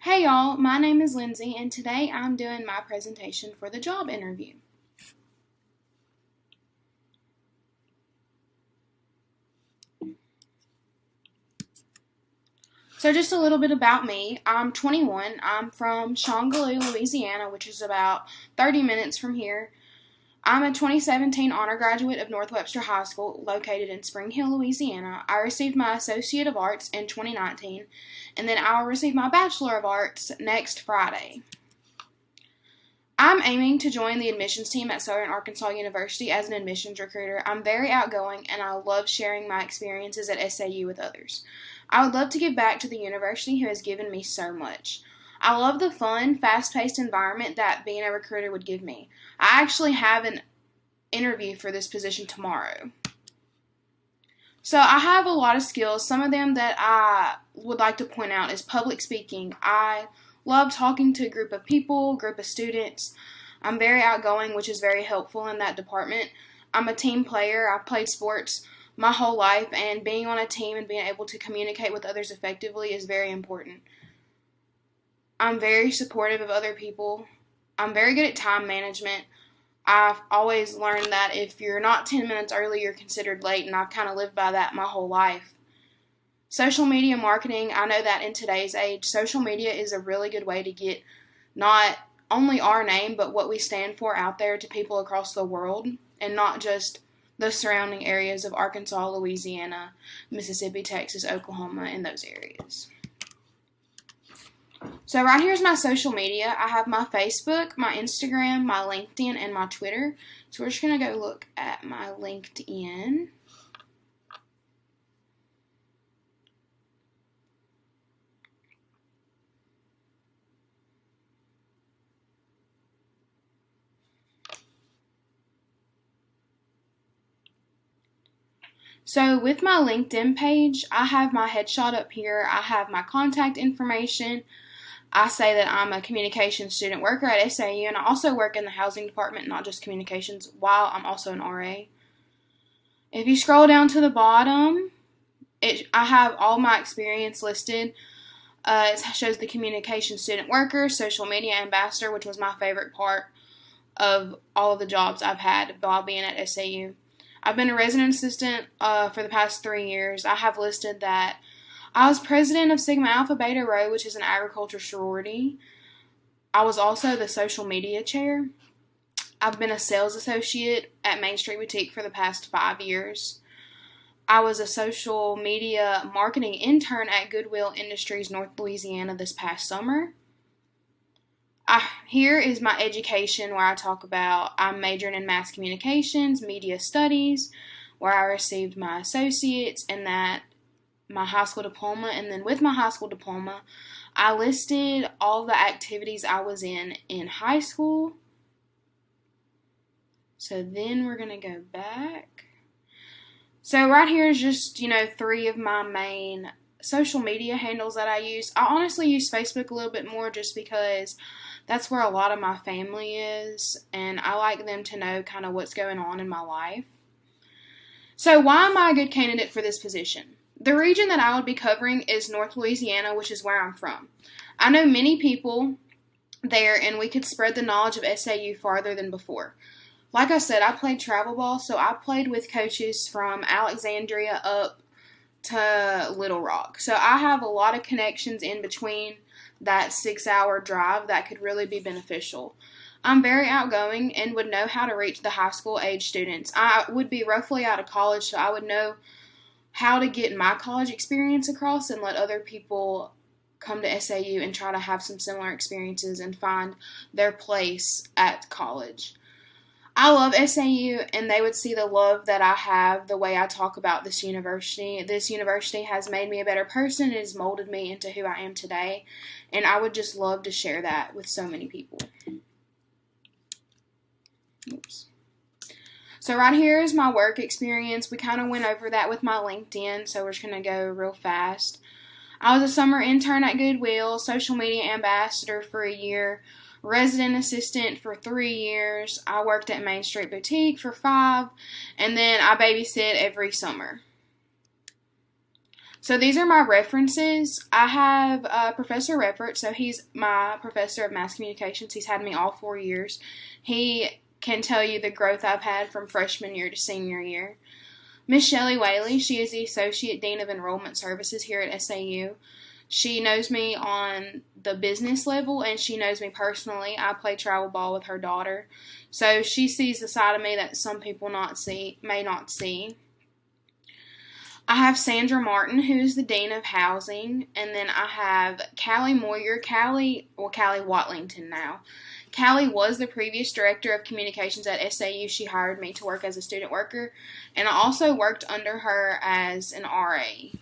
Hey y'all, my name is Lindsay and today I'm doing my presentation for the job interview. So just a little bit about me. I'm 21. I'm from Shongaloo, Louisiana, which is about 30 minutes from here. I'm a 2017 honor graduate of North Webster High School, located in Spring Hill, Louisiana. I received my Associate of Arts in 2019, and then I'll receive my Bachelor of Arts next Friday. I'm aiming to join the admissions team at Southern Arkansas University as an admissions recruiter. I'm very outgoing, and I love sharing my experiences at SAU with others. I would love to give back to the university who has given me so much. I love the fun, fast-paced environment that being a recruiter would give me. I actually have an interview for this position tomorrow. So I have a lot of skills. Some of them that I would like to point out is public speaking. I love talking to a group of people, group of students. I'm very outgoing, which is very helpful in that department. I'm a team player. I've played sports my whole life, and being on a team and being able to communicate with others effectively is very important. I'm very supportive of other people. I'm very good at time management. I've always learned that if you're not 10 minutes early, you're considered late, and I've kind of lived by that my whole life. Social media marketing, I know that in today's age, social media is a really good way to get not only our name, but what we stand for out there to people across the world, and not just the surrounding areas of Arkansas, Louisiana, Mississippi, Texas, Oklahoma, and those areas. So right here's my social media. I have my Facebook, my Instagram, my LinkedIn, and my Twitter. So we're just going to go look at my LinkedIn. So with my LinkedIn page, I have my headshot up here. I have my contact information. I say that I'm a communications student worker at SAU, and I also work in the housing department, not just communications, while I'm also an RA. If you scroll down to the bottom, I have all my experience listed. It shows the communications student worker, social media ambassador, which was my favorite part of all of the jobs I've had while being at SAU. I've been a resident assistant for the past 3 years. I have listed that I was president of Sigma Alpha Beta Rho, which is an agriculture sorority. I was also the social media chair. I've been a sales associate at Main Street Boutique for the past 5 years. I was a social media marketing intern at Goodwill Industries, North Louisiana this past summer. Here is my education where I talk about I'm majoring in mass communications, media studies, where I received my associates and that my high school diploma. And then with my high school diploma, I listed all the activities I was in high school. So then we're going to go back. So right here is just, 3 of my main social media handles that I use. I honestly use Facebook a little bit more just because that's where a lot of my family is, and I like them to know kind of what's going on in my life. So why am I a good candidate for this position? The region that I would be covering is North Louisiana, which is where I'm from. I know many people there, and we could spread the knowledge of SAU farther than before. Like I said, I played travel ball, so I played with coaches from Alexandria up to Little Rock. So I have a lot of connections in between that 6-hour drive that could really be beneficial. I'm very outgoing and would know how to reach the high school age students. I would be roughly out of college, so I would know how to get my college experience across and let other people come to SAU and try to have some similar experiences and find their place at college. I love SAU, and they would see the love that I have, the way I talk about this university. This university has made me a better person. It has molded me into who I am today, and I would just love to share that with so many people. Oops. So right here is my work experience. We kind of went over that with my LinkedIn, so we're just going to go real fast. I was a summer intern at Goodwill, social media ambassador for a year, resident assistant for 3 years. I worked at Main Street Boutique for 5, and then I babysit every summer. So these are my references. I have Professor Reppert, so he's my professor of mass communications. He's had me all 4 years. He can tell you the growth I've had from freshman year to senior year. Miss Shelley Whaley, she is the Associate Dean of Enrollment Services here at SAU. She knows me on the business level, and she knows me personally. I play travel ball with her daughter, so she sees the side of me that some people may not see. I have Sandra Martin, who is the Dean of Housing, and then I have Callie Moyer, Callie Watlington now. Callie was the previous Director of Communications at SAU. She hired me to work as a student worker, and I also worked under her as an RA.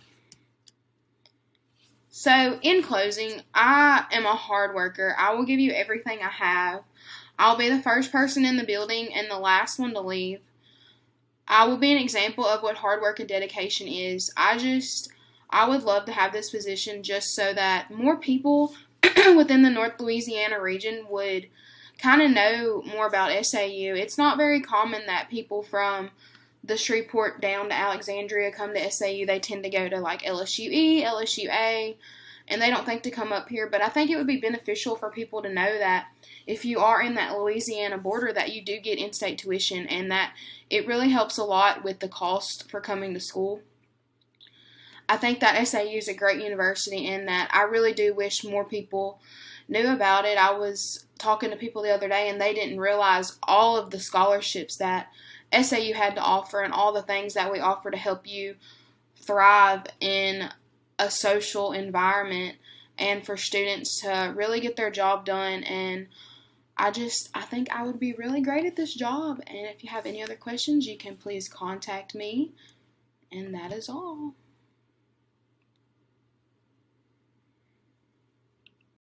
So, in closing, I am a hard worker. I will give you everything I have. I'll be the first person in the building and the last one to leave. I will be an example of what hard work and dedication is. I would love to have this position just so that more people within the North Louisiana region would kind of know more about SAU. It's not very common that people from the Shreveport down to Alexandria come to SAU. They tend to go to like LSUE, LSUA, and they don't think to come up here. But I think it would be beneficial for people to know that if you are in that Louisiana border, that you do get in-state tuition, and that it really helps a lot with the cost for coming to school. I think that SAU is a great university, and that I really do wish more people knew about it. I was talking to people the other day, and they didn't realize all of the scholarships that SAU had to offer and all the things that we offer to help you thrive in a social environment and for students to really get their job done. And I think I would be really great at this job. And if you have any other questions, you can please contact me. And that is all.